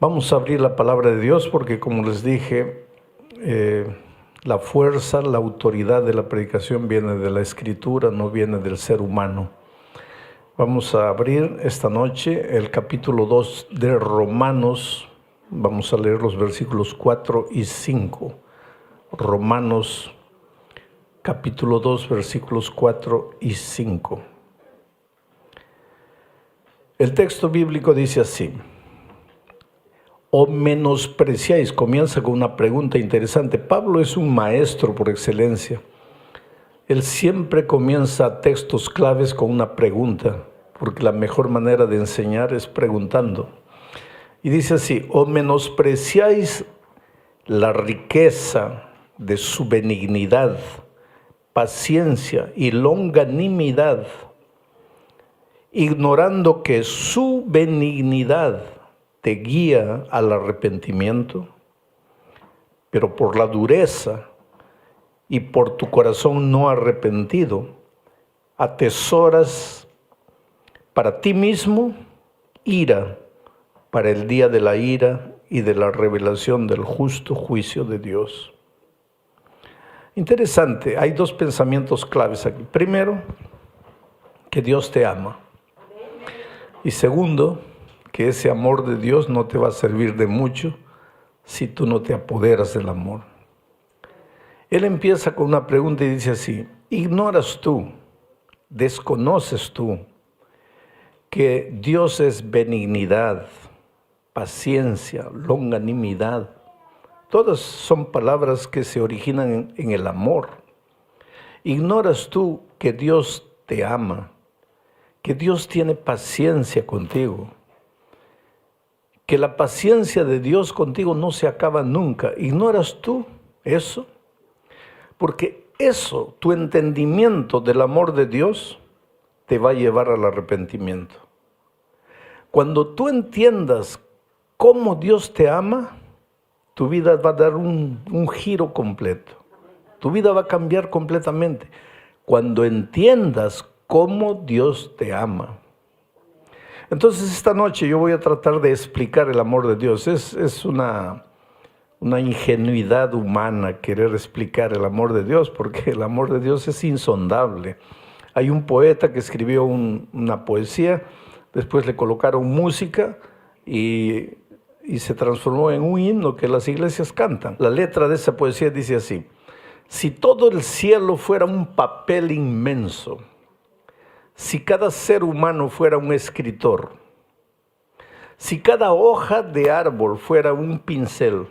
Vamos a abrir la palabra de Dios porque, como les dije, la fuerza, la autoridad de la predicación viene de la Escritura, no viene del ser humano. Vamos a abrir esta noche el capítulo 2 de Romanos. Vamos a leer los versículos 4 y 5. Romanos capítulo 2, versículos 4 y 5. El texto bíblico dice así: ¿O menospreciáis? Comienza con una pregunta interesante. Pablo es un maestro por excelencia. Él siempre comienza textos claves con una pregunta, porque la mejor manera de enseñar es preguntando. Y dice así: ¿O menospreciáis la riqueza de su benignidad, paciencia y longanimidad, ignorando que su benignidad te guía al arrepentimiento? Pero por la dureza y por tu corazón no arrepentido, atesoras para ti mismo ira para el día de la ira y de la revelación del justo juicio de Dios. Interesante, hay dos pensamientos claves aquí. Primero, que Dios te ama. Y segundo, que ese amor de Dios no te va a servir de mucho si tú no te apoderas del amor. Él empieza con una pregunta y dice así: ¿ignoras tú, desconoces tú que Dios es benignidad, paciencia, longanimidad? Todas son palabras que se originan en el amor. ¿Ignoras tú que Dios te ama, que Dios tiene paciencia contigo, que la paciencia de Dios contigo no se acaba nunca? ¿Ignoras tú eso? Porque eso, tu entendimiento del amor de Dios, te va a llevar al arrepentimiento. Cuando tú entiendas cómo Dios te ama, tu vida va a dar un giro completo. Tu vida va a cambiar completamente cuando entiendas cómo Dios te ama. Entonces esta noche yo voy a tratar de explicar el amor de Dios. Es una ingenuidad humana querer explicar el amor de Dios, porque el amor de Dios es insondable. Hay un poeta que escribió una poesía, después le colocaron música y se transformó en un himno que las iglesias cantan. La letra de esa poesía dice así: si todo el cielo fuera un papel inmenso, si cada ser humano fuera un escritor, si cada hoja de árbol fuera un pincel,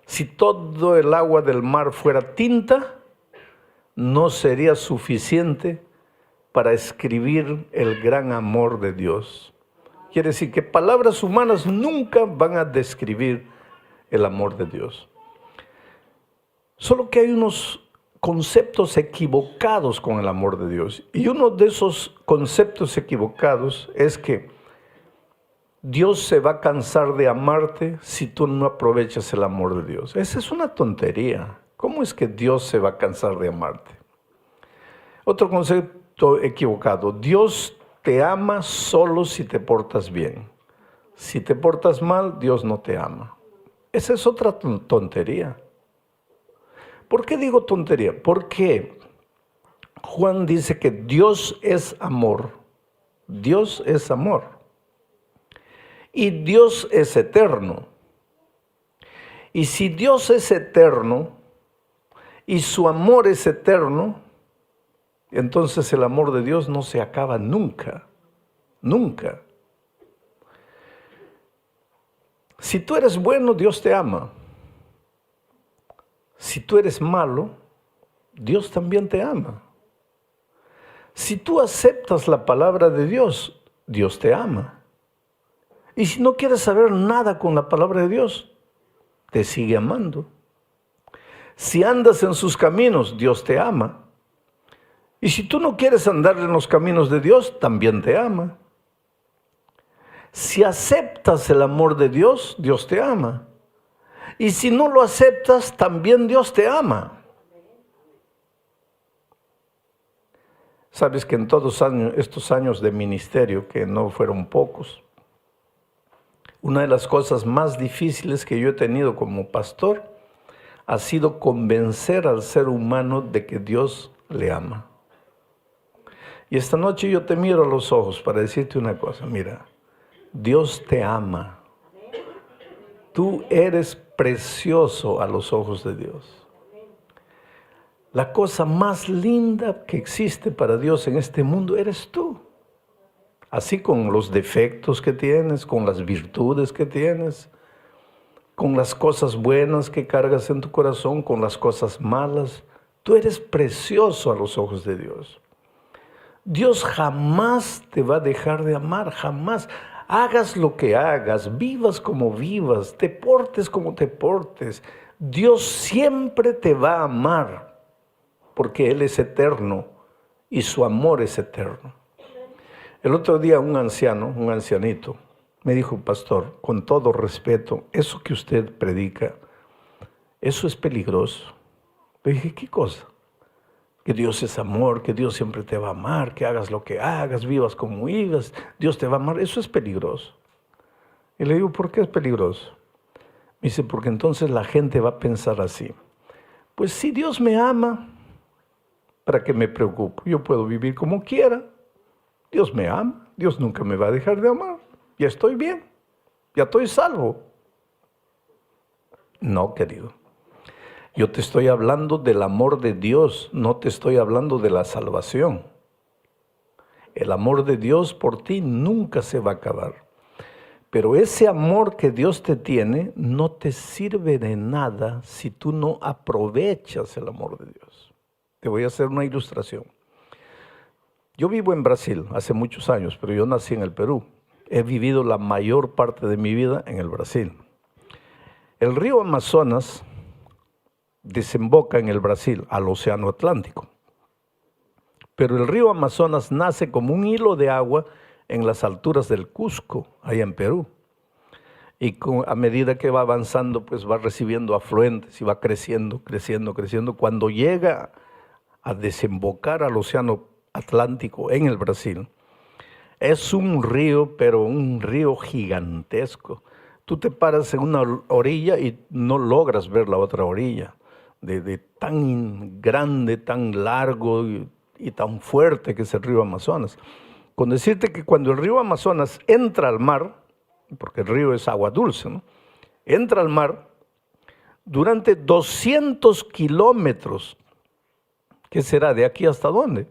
si todo el agua del mar fuera tinta, no sería suficiente para escribir el gran amor de Dios. Quiere decir que palabras humanas nunca van a describir el amor de Dios. Solo que hay unos conceptos equivocados con el amor de Dios. Y uno de esos conceptos equivocados es que Dios se va a cansar de amarte si tú no aprovechas el amor de Dios. Esa es una tontería. ¿Cómo es que Dios se va a cansar de amarte? Otro concepto equivocado: Dios te ama solo si te portas bien. Si te portas mal, Dios no te ama. Esa es otra tontería. ¿Por qué digo tontería? Porque Juan dice que Dios es amor. Dios es amor. Y Dios es eterno. Y si Dios es eterno y su amor es eterno, entonces el amor de Dios no se acaba nunca. Nunca. Si tú eres bueno, Dios te ama. Si tú eres malo, Dios también te ama. Si tú aceptas la palabra de Dios, Dios te ama. Y si no quieres saber nada con la palabra de Dios, te sigue amando. Si andas en sus caminos, Dios te ama. Y si tú no quieres andar en los caminos de Dios, también te ama. Si aceptas el amor de Dios, Dios te ama. Y si no lo aceptas, también Dios te ama. Sabes que en todos estos años de ministerio, que no fueron pocos, Una de las cosas más difíciles que yo he tenido como pastor ha sido convencer al ser humano de que Dios le ama. Y esta noche yo te miro a los ojos para decirte una cosa. Mira, Dios te ama. Tú eres precioso a los ojos de Dios. La cosa más linda que existe para Dios en este mundo eres tú. Así con los defectos que tienes, con las virtudes que tienes, con las cosas buenas que cargas en tu corazón, con las cosas malas. Tú eres precioso a los ojos de Dios. Dios jamás te va a dejar de amar, jamás. Hagas lo que hagas, vivas como vivas, te portes como te portes. Dios siempre te va a amar, porque Él es eterno y su amor es eterno. El otro día un ancianito, me dijo: pastor, con todo respeto, eso que usted predica, eso es peligroso. Le dije: ¿qué cosa? Que Dios es amor, que Dios siempre te va a amar, que hagas lo que hagas, vivas como vivas, Dios te va a amar. Eso es peligroso. Y le digo: ¿por qué es peligroso? Me dice: porque entonces la gente va a pensar así. Pues si Dios me ama, ¿para qué me preocupo? Yo puedo vivir como quiera. Dios me ama, Dios nunca me va a dejar de amar. Ya estoy bien, ya estoy salvo. No, querido. Yo te estoy hablando del amor de Dios, no te estoy hablando de la salvación. El amor de Dios por ti nunca se va a acabar. Pero ese amor que Dios te tiene no te sirve de nada si tú no aprovechas el amor de Dios. Te voy a hacer una ilustración. Yo vivo en Brasil hace muchos años, pero yo nací en el Perú. He vivido la mayor parte de mi vida en el Brasil. El río Amazonas desemboca en el Brasil, al Océano Atlántico. Pero el río Amazonas nace como un hilo de agua en las alturas del Cusco, allá en Perú. Y a medida que va avanzando, pues va recibiendo afluentes y va creciendo, creciendo, creciendo. Cuando llega a desembocar al Océano Atlántico en el Brasil, es un río, pero un río gigantesco. Tú te paras en una orilla y no logras ver la otra orilla. De tan grande, tan largo y tan fuerte que es el río Amazonas. Con decirte que cuando el río Amazonas entra al mar, porque el río es agua dulce, ¿no? Entra al mar, durante 200 kilómetros, ¿qué será? ¿De aquí hasta dónde?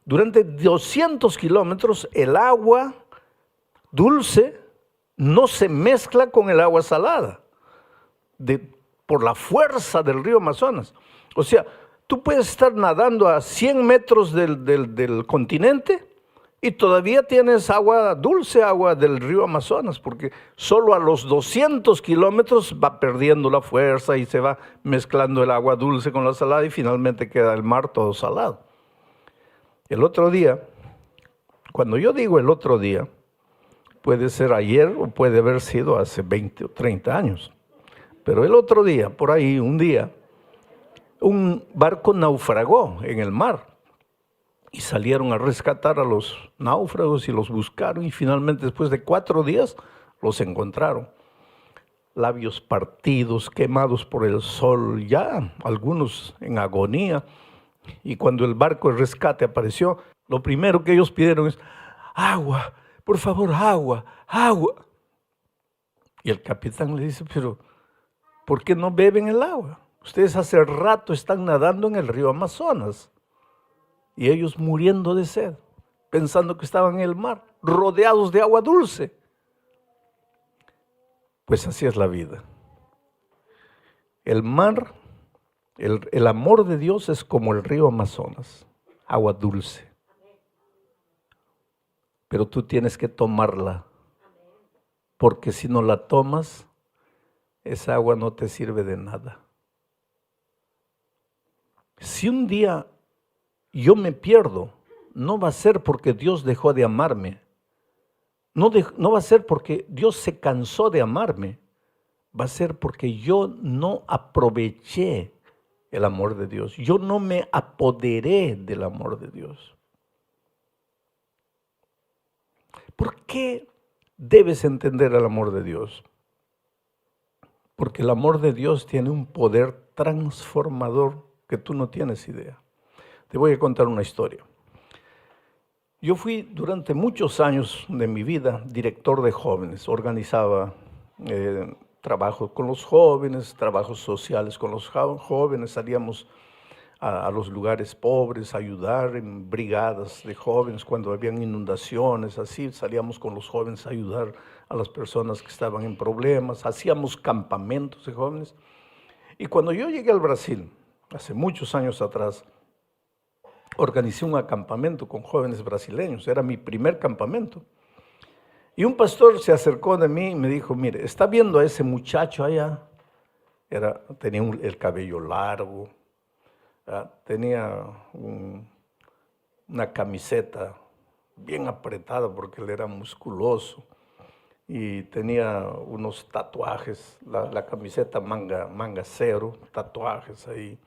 Durante 200 kilómetros el agua dulce no se mezcla con el agua salada. Por la fuerza del río Amazonas. O sea, tú puedes estar nadando a 100 metros del continente y todavía tienes agua dulce, agua del río Amazonas, porque solo a los 200 kilómetros va perdiendo la fuerza y se va mezclando el agua dulce con la salada y finalmente queda el mar todo salado. El otro día, cuando yo digo el otro día, puede ser ayer o puede haber sido hace 20 o 30 años. Pero el otro día, por ahí, un día, un barco naufragó en el mar y salieron a rescatar a los náufragos y los buscaron y finalmente después de 4 días los encontraron. Labios partidos, quemados por el sol, ya algunos en agonía. Y cuando el barco de rescate apareció, lo primero que ellos pidieron es: agua, por favor, agua, agua. Y el capitán le dice: pero ¿por qué no beben el agua? Ustedes hace rato están nadando en el río Amazonas. Y ellos muriendo de sed, pensando que estaban en el mar, rodeados de agua dulce. Pues así es la vida. El mar, el amor de Dios es como el río Amazonas, agua dulce. Pero tú tienes que tomarla, porque si no la tomas, esa agua no te sirve de nada. Si un día yo me pierdo, no va a ser porque Dios dejó de amarme. No va a ser porque Dios se cansó de amarme. Va a ser porque yo no aproveché el amor de Dios. Yo no me apoderé del amor de Dios. ¿Por qué debes entender el amor de Dios. Porque el amor de Dios tiene un poder transformador que tú no tienes idea. Te voy a contar una historia. Yo fui durante muchos años de mi vida director de jóvenes. Organizaba trabajo con los jóvenes, trabajos sociales con los jóvenes. Salíamos a los lugares pobres a ayudar en brigadas de jóvenes cuando habían inundaciones, así salíamos con los jóvenes a ayudar a las personas que estaban en problemas. Hacíamos campamentos de jóvenes. Y cuando yo llegué al Brasil, hace muchos años atrás, organicé un acampamento con jóvenes brasileños. Era mi primer campamento. Y un pastor se acercó de mí y me dijo, mire, ¿está viendo a ese muchacho allá? Tenía el cabello largo, tenía una camiseta bien apretada porque él era musculoso y tenía unos tatuajes, la camiseta manga cero, tatuajes ahí,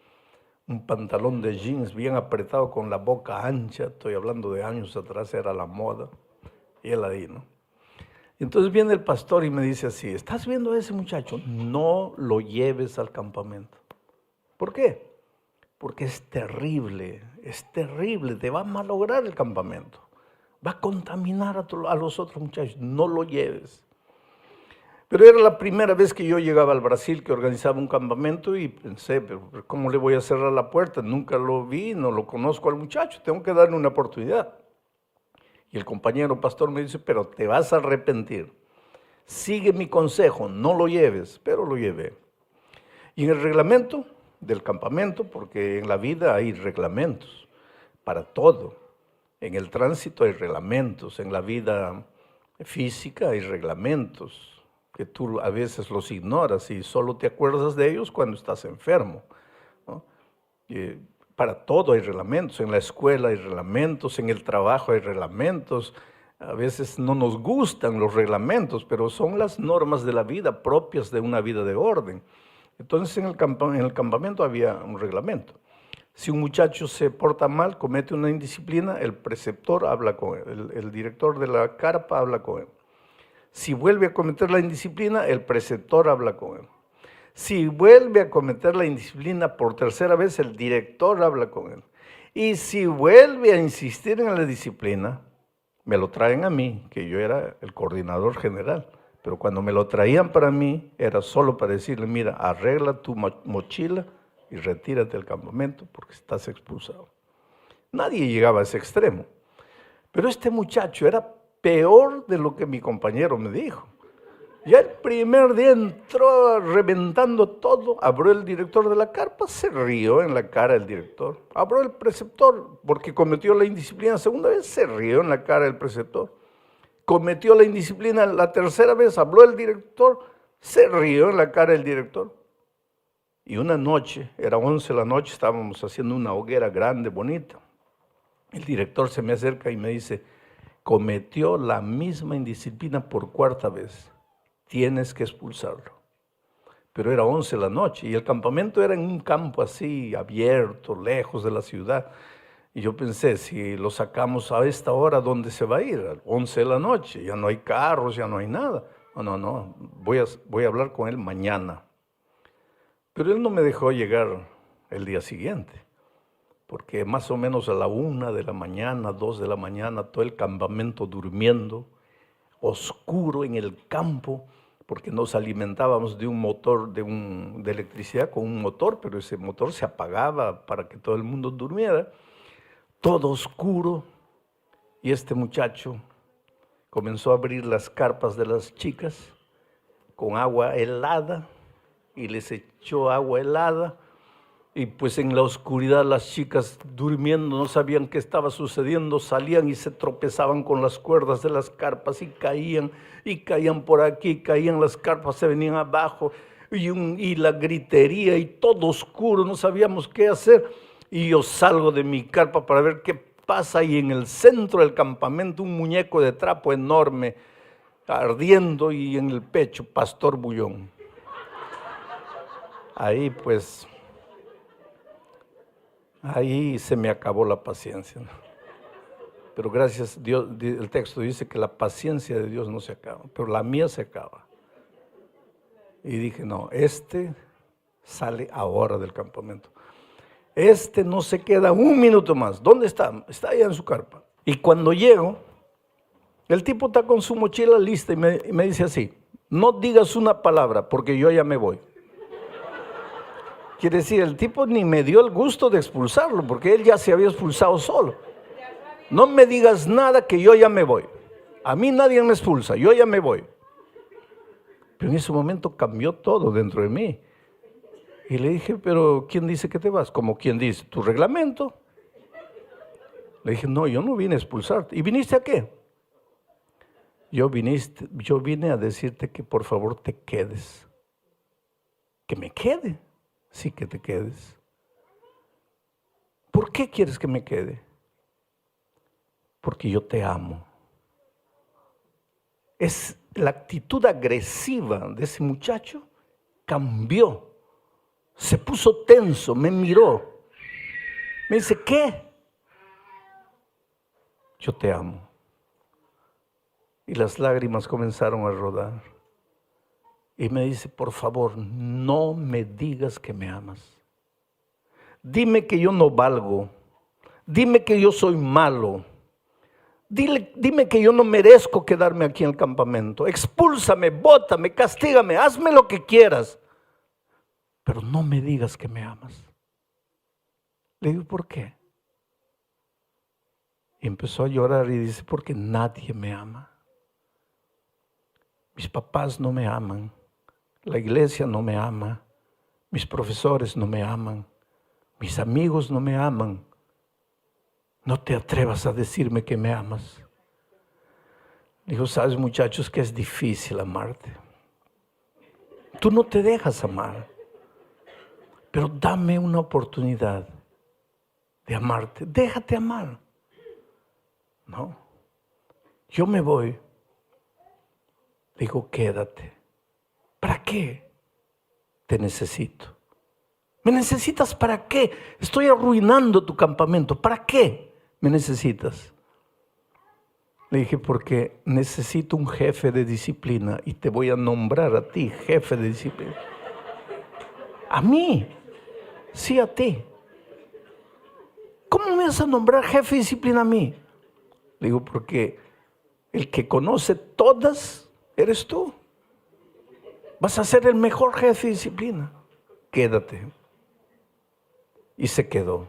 un pantalón de jeans bien apretado con la boca ancha. Estoy hablando de años atrás, era la moda, y él ahí, ¿no? Entonces viene el pastor y me dice así, ¿estás viendo a ese muchacho? No lo lleves al campamento. ¿Por qué? Porque es terrible, te va a malograr el campamento, va a contaminar a los otros muchachos, no lo lleves. Pero era la primera vez que yo llegaba al Brasil, que organizaba un campamento, y pensé, pero ¿cómo le voy a cerrar la puerta? Nunca lo vi, no lo conozco al muchacho, tengo que darle una oportunidad. Y el compañero pastor me dice, pero te vas a arrepentir, sigue mi consejo, no lo lleves, pero lo llevé. Y en el reglamento del campamento, porque en la vida hay reglamentos para todo, en el tránsito hay reglamentos, en la vida física hay reglamentos, que tú a veces los ignoras y solo te acuerdas de ellos cuando estás enfermo, ¿no? Para todo hay reglamentos, en la escuela hay reglamentos, en el trabajo hay reglamentos. A veces no nos gustan los reglamentos, pero son las normas de la vida propias de una vida de orden. Entonces en el campamento había un reglamento. Si un muchacho se porta mal, comete una indisciplina, el preceptor habla con él, el director de la carpa habla con él. Si vuelve a cometer la indisciplina, el preceptor habla con él. Si vuelve a cometer la indisciplina por tercera vez, el director habla con él. Y si vuelve a insistir en la disciplina, me lo traen a mí, que yo era el coordinador general. Pero cuando me lo traían para mí, era solo para decirle, mira, arregla tu mochila y retírate del campamento porque estás expulsado. Nadie llegaba a ese extremo. Pero este muchacho era peor de lo que mi compañero me dijo. Ya el primer día entró reventando todo, abrió el director de la carpa, se rió en la cara del director. Abrió el preceptor porque cometió la indisciplina segunda vez, se rió en la cara del preceptor. Cometió la indisciplina la tercera vez, habló el director, se rió en la cara del director. Y una noche, era 11 de la noche, estábamos haciendo una hoguera grande, bonita. El director se me acerca y me dice, cometió la misma indisciplina por cuarta vez, tienes que expulsarlo. Pero era 11 de la noche y el campamento era en un campo así, abierto, lejos de la ciudad. Y yo pensé, si lo sacamos a esta hora, ¿dónde se va a ir? A 11 de la noche, ya no hay carros, ya no hay nada. No, voy a hablar con él mañana. Pero él no me dejó llegar el día siguiente, porque más o menos a la 1 de la mañana, 2 de la mañana, todo el campamento durmiendo, oscuro en el campo, porque nos alimentábamos de un motor, de electricidad con un motor, pero ese motor se apagaba para que todo el mundo durmiera. Todo oscuro, y este muchacho comenzó a abrir las carpas de las chicas con agua helada y les echó agua helada y pues en la oscuridad las chicas durmiendo no sabían qué estaba sucediendo, salían y se tropezaban con las cuerdas de las carpas y caían por aquí, caían las carpas, se venían abajo y la gritería y todo oscuro, no sabíamos qué hacer. Y yo salgo de mi carpa para ver qué pasa y en el centro del campamento un muñeco de trapo enorme, ardiendo y en el pecho, Pastor Bullón. Ahí se me acabó la paciencia, ¿no? Pero gracias a Dios, el texto dice que la paciencia de Dios no se acaba, pero la mía se acaba. Y dije, no, este sale ahora del campamento. Este no se queda un minuto más. ¿Dónde está? Está allá en su carpa. Y cuando llego, el tipo está con su mochila lista y me dice así, no digas una palabra porque yo ya me voy. Quiere decir, el tipo ni me dio el gusto de expulsarlo porque él ya se había expulsado solo. No me digas nada que yo ya me voy. A mí nadie me expulsa, yo ya me voy. Pero en ese momento cambió todo dentro de mí. Y le dije, pero ¿quién dice que te vas? Como quien dice, tu reglamento. Le dije, no, yo no vine a expulsarte. ¿Y viniste a qué? Yo vine a decirte que por favor te quedes. Que me quede. Sí, que te quedes. ¿Por qué quieres que me quede? Porque yo te amo. Es la actitud agresiva de ese muchacho cambió. Se puso tenso, me miró. Me dice, ¿qué? Yo te amo. Y las lágrimas comenzaron a rodar. Y me dice, por favor, no me digas que me amas. Dime que yo no valgo. Dime que yo soy malo. Dime que yo no merezco quedarme aquí en el campamento. Expúlsame, bótame, castígame, hazme lo que quieras. Pero no me digas que me amas. Le digo, ¿por qué? Y empezó a llorar y dice, porque nadie me ama. Mis papás no me aman. La iglesia no me ama. Mis profesores no me aman. Mis amigos no me aman. No te atrevas a decirme que me amas. Dijo, sabes muchachos que es difícil amarte. Tú no te dejas amar. Pero dame una oportunidad de amarte. Déjate amar. No. Yo me voy. Digo, quédate. ¿Para qué? Te necesito. ¿Me necesitas para qué? Estoy arruinando tu campamento. ¿Para qué me necesitas? Le dije, porque necesito un jefe de disciplina y te voy a nombrar a ti, jefe de disciplina. ¿A mí? Sí, a ti. ¿Cómo me vas a nombrar jefe de disciplina a mí? Le digo, porque el que conoce todas eres tú. Vas a ser el mejor jefe de disciplina. Quédate. Y se quedó.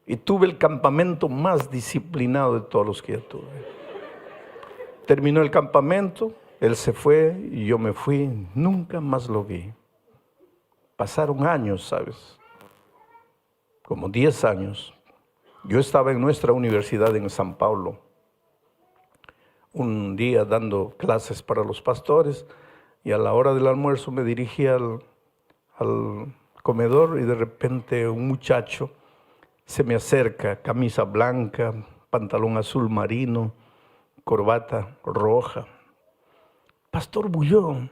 Y tuve el campamento más disciplinado de todos los que ya tuve. Terminó el campamento, él se fue y yo me fui. Nunca más lo vi. Pasaron años, ¿sabes? Como 10 años. Yo estaba en nuestra universidad en San Paulo. Un día dando clases para los pastores y a la hora del almuerzo me dirigí al comedor y de repente un muchacho se me acerca, camisa blanca, pantalón azul marino, corbata roja. Pastor Bullón.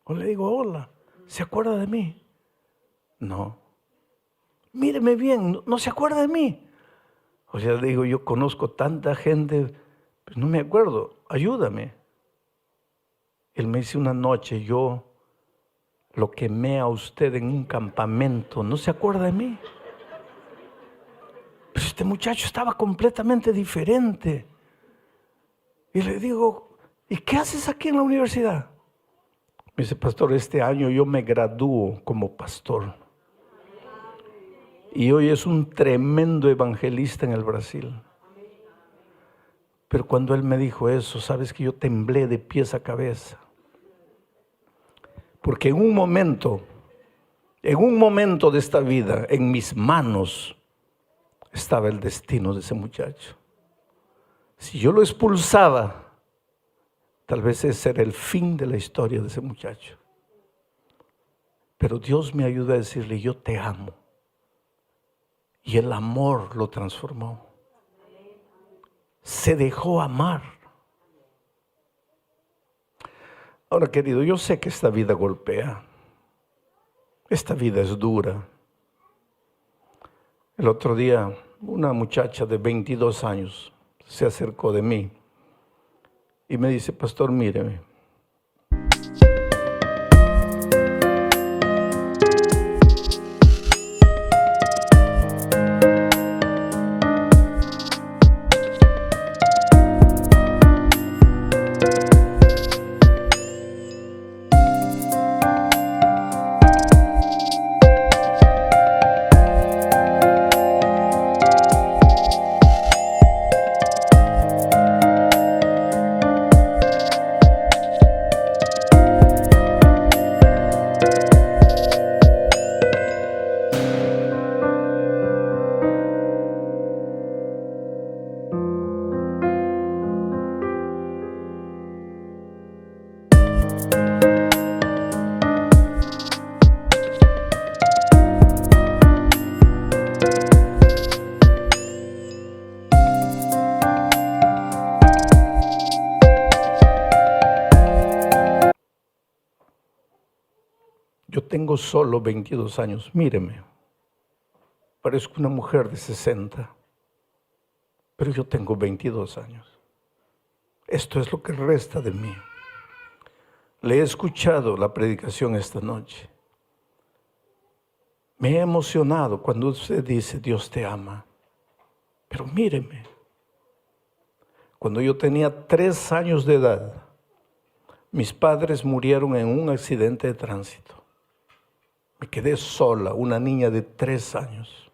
O le digo, hola, ¿se acuerda de mí? No. Míreme bien, ¿no se acuerda de mí? O sea, le digo, yo conozco tanta gente, pues no me acuerdo, ayúdame. Él me dice, una noche yo lo quemé a usted en un campamento, ¿no se acuerda de mí? Pero este muchacho estaba completamente diferente. Y le digo, ¿y qué haces aquí en la universidad? Me dice, pastor, este año yo me gradúo como pastor. Y hoy es un tremendo evangelista en el Brasil. Pero cuando él me dijo eso, sabes que yo temblé de pies a cabeza. Porque en un momento de esta vida, en mis manos estaba el destino de ese muchacho. Si yo lo expulsaba, tal vez ese era el fin de la historia de ese muchacho. Pero Dios me ayudó a decirle, yo te amo. Y el amor lo transformó. Se dejó amar. Ahora, querido, yo sé que esta vida golpea. Esta vida es dura. El otro día una muchacha de 22 años se acercó de mí y me dice, pastor, míreme. Yo tengo solo 22 años, míreme, parezco una mujer de 60, pero yo tengo 22 años. Esto es lo que resta de mí. Le he escuchado la predicación esta noche. Me he emocionado cuando usted dice, Dios te ama. Pero míreme, cuando yo tenía 3 años de edad, mis padres murieron en un accidente de tránsito. Me quedé sola, una niña de 3 años.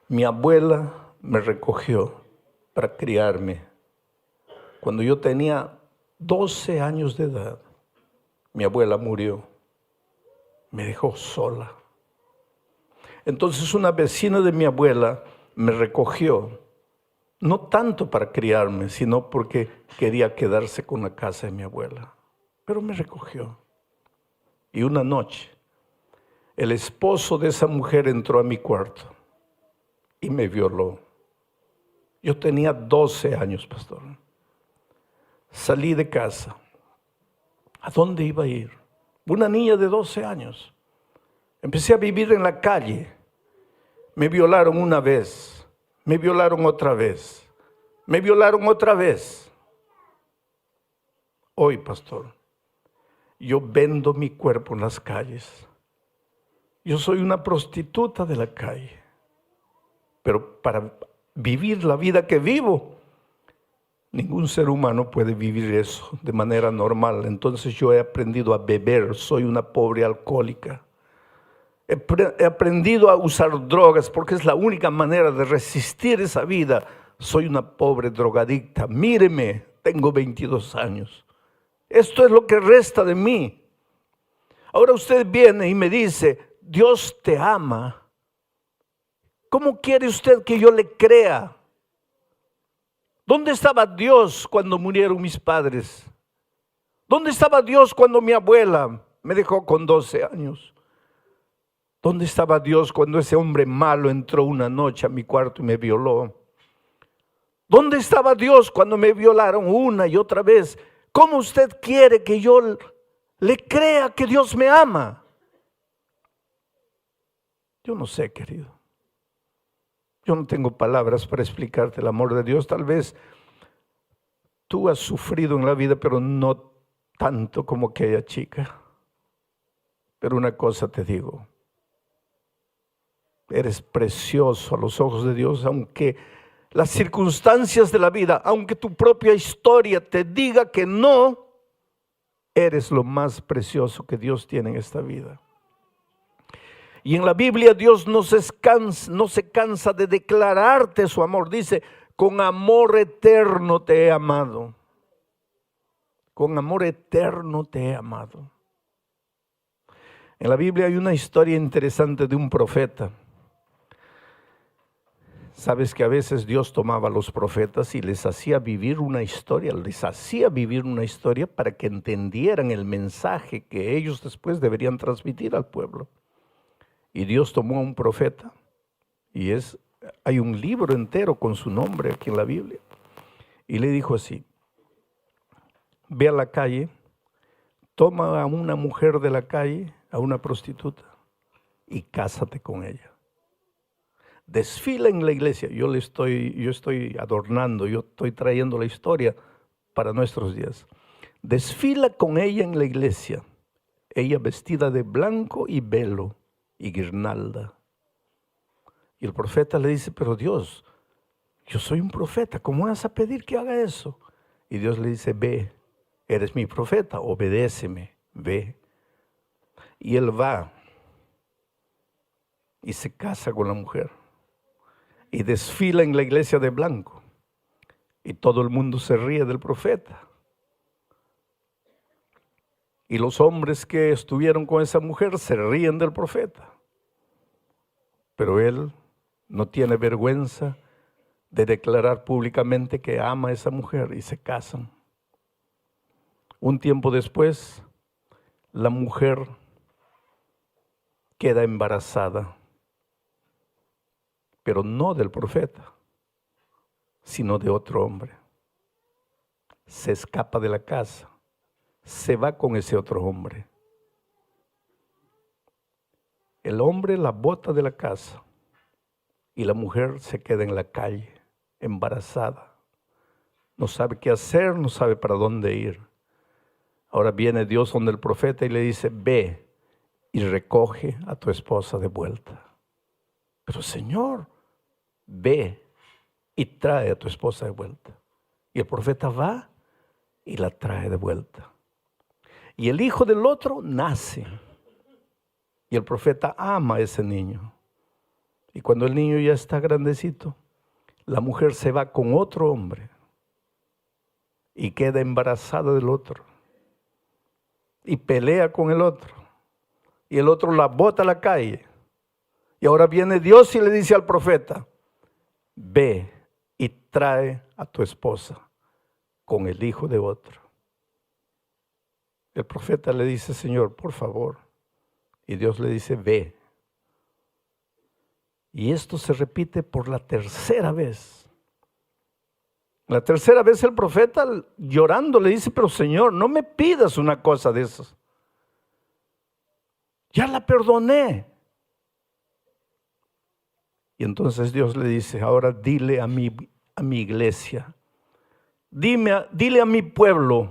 Mi abuela me recogió para criarme. Cuando yo tenía 12 años de edad, mi abuela murió. Me dejó sola. Entonces una vecina de mi abuela me recogió, no tanto para criarme, sino porque quería quedarse con la casa de mi abuela. Pero me recogió. Y una noche, el esposo de esa mujer entró a mi cuarto y me violó. Yo tenía 12 años, pastor. Salí de casa. ¿A dónde iba a ir? Una niña de 12 años. Empecé a vivir en la calle. Me violaron una vez. Me violaron otra vez. Me violaron otra vez. Hoy, pastor, yo vendo mi cuerpo en las calles. Yo soy una prostituta de la calle, pero para vivir la vida que vivo, ningún ser humano puede vivir eso de manera normal. Entonces yo he aprendido a beber, soy una pobre alcohólica. He aprendido a usar drogas porque es la única manera de resistir esa vida. Soy una pobre drogadicta. Míreme, tengo 22 años. Esto es lo que resta de mí. Ahora usted viene y me dice, Dios te ama. ¿Cómo quiere usted que yo le crea? ¿Dónde estaba Dios cuando murieron mis padres? ¿Dónde estaba Dios cuando mi abuela me dejó con 12 años? ¿Dónde estaba Dios cuando ese hombre malo entró una noche a mi cuarto y me violó? ¿Dónde estaba Dios cuando me violaron una y otra vez? ¿Cómo usted quiere que yo le crea que Dios me ama? Yo no sé, querido. Yo no tengo palabras para explicarte el amor de Dios. Tal vez tú has sufrido en la vida, pero no tanto como aquella chica. Pero una cosa te digo. Eres precioso a los ojos de Dios, aunque las circunstancias de la vida, aunque tu propia historia te diga que no, eres lo más precioso que Dios tiene en esta vida. Y en la Biblia Dios no se cansa de declararte su amor. Dice, con amor eterno te he amado. Con amor eterno te he amado. En la Biblia hay una historia interesante de un profeta. Sabes que a veces Dios tomaba a los profetas y les hacía vivir una historia, para que entendieran el mensaje que ellos después deberían transmitir al pueblo. Y Dios tomó a un profeta y hay un libro entero con su nombre aquí en la Biblia. Y le dijo así, ve a la calle, toma a una mujer de la calle, a una prostituta, y cásate con ella. desfila en la iglesia. Yo estoy adornando, yo estoy trayendo la historia para nuestros días. Desfila con ella en la iglesia, ella vestida de blanco y velo y guirnalda. Y el profeta le dice, pero Dios, yo soy un profeta, ¿cómo vas a pedir que haga eso? Y Dios le dice, ve, eres mi profeta, obedéceme, ve. Y él va y se casa con la mujer y desfila en la iglesia de blanco. Y todo el mundo se ríe del profeta. Y los hombres que estuvieron con esa mujer se ríen del profeta. Pero él no tiene vergüenza de declarar públicamente que ama a esa mujer y se casan. Un tiempo después, la mujer queda embarazada, pero no del profeta, sino de otro hombre. Se escapa de la casa, se va con ese otro hombre. El hombre la bota de la casa y la mujer se queda en la calle, embarazada. No sabe qué hacer, no sabe para dónde ir. Ahora viene Dios donde el profeta y le dice, ve y recoge a tu esposa de vuelta. Pero Señor, ve y trae a tu esposa de vuelta. Y el profeta va y la trae de vuelta. Y el hijo del otro nace. Y el profeta ama a ese niño. Y cuando el niño ya está grandecito, la mujer se va con otro hombre y queda embarazada del otro. Y pelea con el otro. Y el otro la bota a la calle. Y ahora viene Dios y le dice al profeta, ve y trae a tu esposa con el hijo de otro. El profeta le dice, Señor, por favor. Y Dios le dice, ve. Y esto se repite por la tercera vez. La tercera vez el profeta llorando le dice, pero Señor, no me pidas una cosa de esas. Ya la perdoné. Y entonces Dios le dice, ahora dile a mi iglesia, dile a mi pueblo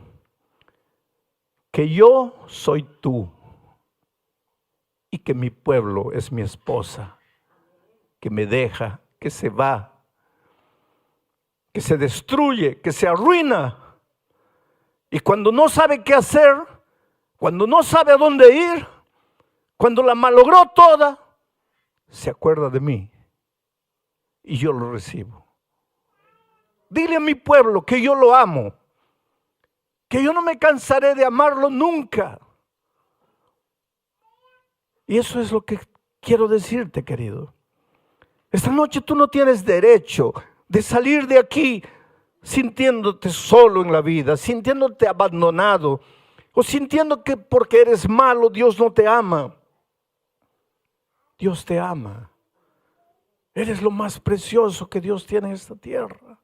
que yo soy tú y que mi pueblo es mi esposa, que me deja, que se va, que se destruye, que se arruina. Y cuando no sabe qué hacer, cuando no sabe a dónde ir, cuando la malogró toda, se acuerda de mí y yo lo recibo. Dile a mi pueblo que yo lo amo, que yo no me cansaré de amarlo nunca. Y eso es lo que quiero decirte, querido. Esta noche tú no tienes derecho de salir de aquí sintiéndote solo en la vida, sintiéndote abandonado o sintiendo que porque eres malo Dios no te ama. Dios te ama. Eres lo más precioso que Dios tiene en esta tierra.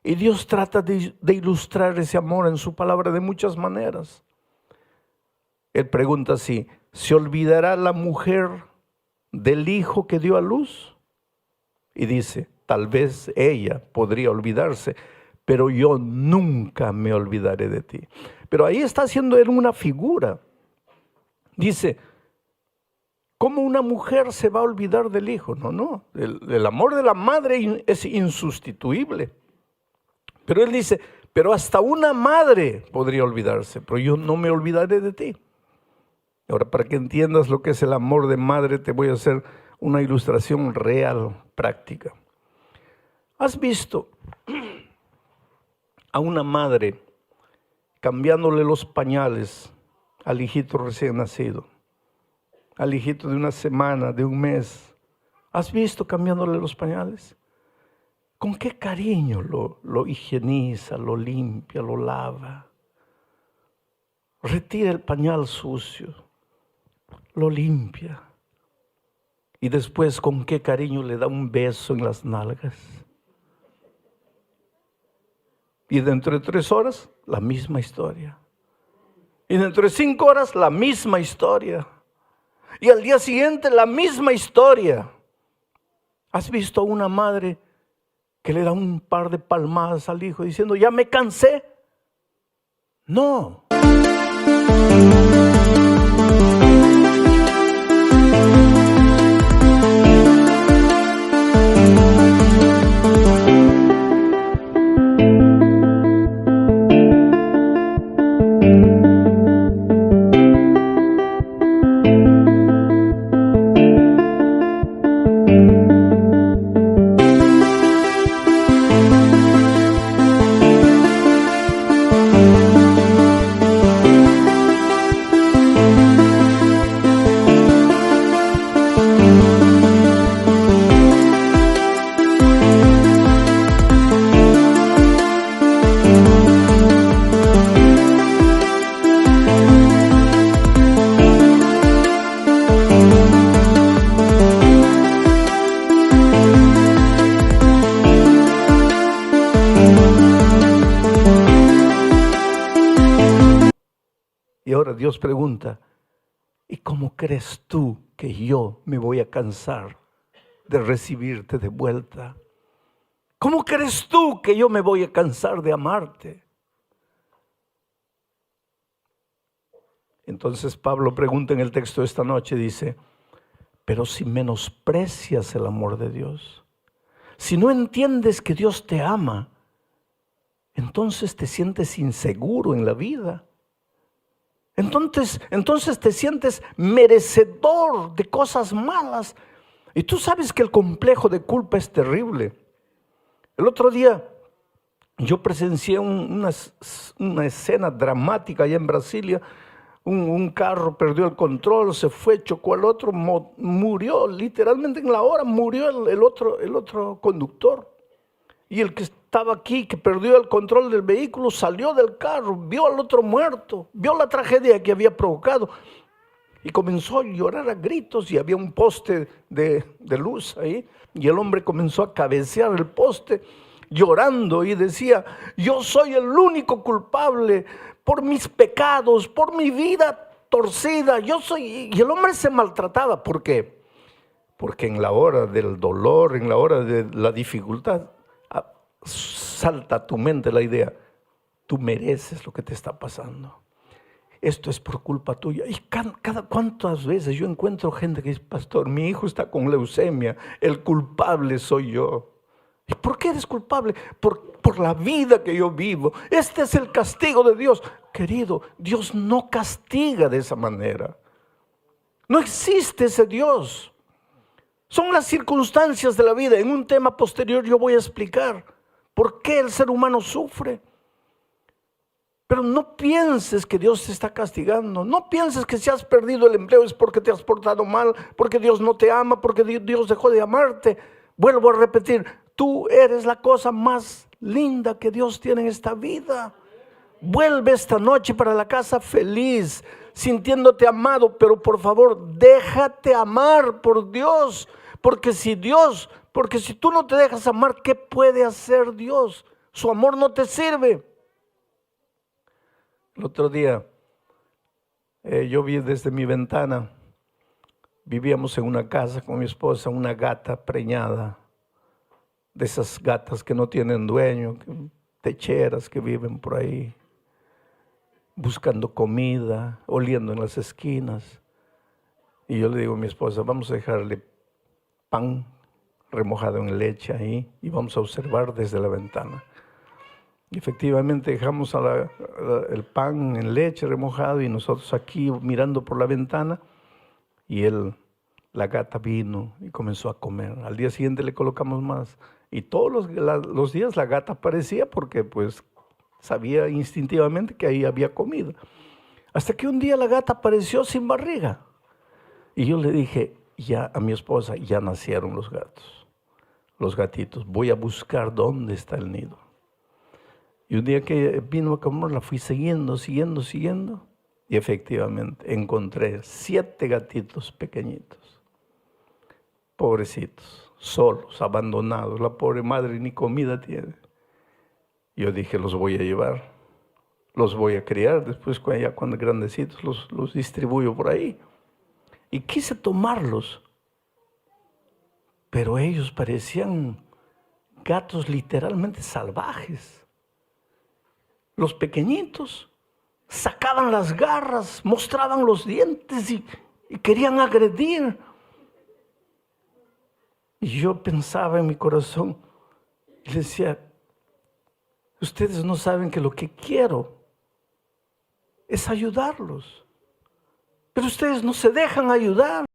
Y Dios trata de ilustrar ese amor en su palabra de muchas maneras. Él pregunta así, ¿se olvidará la mujer del hijo que dio a luz? Y dice, tal vez ella podría olvidarse, pero yo nunca me olvidaré de ti. Pero ahí está haciendo él una figura. Dice, ¿cómo una mujer se va a olvidar del hijo? No, el amor de la madre es insustituible. Pero él dice, pero hasta una madre podría olvidarse, pero yo no me olvidaré de ti. Ahora, para que entiendas lo que es el amor de madre, te voy a hacer una ilustración real, práctica. ¿Has visto a una madre cambiándole los pañales al hijito recién nacido? Al hijito de una semana, de un mes. ¿Has visto cambiándole los pañales? ¿Con qué cariño lo higieniza, lo limpia, lo lava? Retira el pañal sucio, lo limpia. Y después con qué cariño le da un beso en las nalgas. Y dentro de 3 horas, la misma historia. Y dentro de 5 horas, la misma historia. Y al día siguiente, la misma historia. ¿Has visto a una madre que le da un par de palmadas al hijo diciendo, ya me cansé? No. Y ahora Dios pregunta, ¿y cómo crees tú que yo me voy a cansar de recibirte de vuelta? ¿Cómo crees tú que yo me voy a cansar de amarte? Entonces Pablo pregunta en el texto de esta noche, dice, pero si menosprecias el amor de Dios, si no entiendes que Dios te ama, entonces te sientes inseguro en la vida. Entonces te sientes merecedor de cosas malas. Y tú sabes que el complejo de culpa es terrible. El otro día yo presencié una escena dramática allá en Brasilia. Un carro perdió el control, se fue, chocó al otro, murió, literalmente en la hora murió el otro conductor. Y el que estaba aquí, que perdió el control del vehículo, salió del carro, vio al otro muerto, vio la tragedia que había provocado y comenzó a llorar a gritos, y había un poste de luz ahí, y el hombre comenzó a cabecear el poste llorando y decía, yo soy el único culpable por mis pecados, por mi vida torcida, y el hombre se maltrataba. ¿Por qué? Porque en la hora del dolor, en la hora de la dificultad, salta a tu mente la idea, tú mereces lo que te está pasando. Esto es por culpa tuya. Y ¿cuántas veces yo encuentro gente que dice, pastor, mi hijo está con leucemia, el culpable soy yo? ¿Y por qué eres culpable? Por la vida que yo vivo. Este es el castigo de Dios. Querido, Dios no castiga de esa manera. No existe ese Dios. Son las circunstancias de la vida. En un tema posterior yo voy a explicar por qué el ser humano sufre. Pero no pienses que Dios te está castigando. No pienses que si has perdido el empleo es porque te has portado mal, porque Dios no te ama, porque Dios dejó de amarte. Vuelvo a repetir, tú eres la cosa más linda que Dios tiene en esta vida. Vuelve esta noche para la casa feliz, sintiéndote amado, pero por favor, déjate amar por Dios. Porque si tú no te dejas amar, ¿qué puede hacer Dios? Su amor no te sirve. El otro día, yo vi desde mi ventana, vivíamos en una casa con mi esposa, una gata preñada, de esas gatas que no tienen dueño, techeras que viven por ahí, buscando comida, oliendo en las esquinas. Y yo le digo a mi esposa, vamos a dejarle pan remojado en leche ahí y vamos a observar desde la ventana. Y efectivamente dejamos el pan en leche remojado y nosotros aquí mirando por la ventana, y la gata vino y comenzó a comer. Al día siguiente le colocamos más y todos los días la gata aparecía porque pues sabía instintivamente que ahí había comida. Hasta que un día la gata apareció sin barriga y yo le dije ya a mi esposa, ya nacieron los gatos, los gatitos, voy a buscar dónde está el nido. Y un día que vino a comer, la fui siguiendo, y efectivamente encontré 7 gatitos pequeñitos, pobrecitos, solos, abandonados. La pobre madre ni comida tiene. Yo dije, los voy a llevar, los voy a criar, después cuando grandecitos los distribuyo por ahí. Y quise tomarlos, pero ellos parecían gatos literalmente salvajes. Los pequeñitos sacaban las garras, mostraban los dientes y querían agredir. Y yo pensaba en mi corazón y decía, ustedes no saben que lo que quiero es ayudarlos, pero ustedes no se dejan ayudar.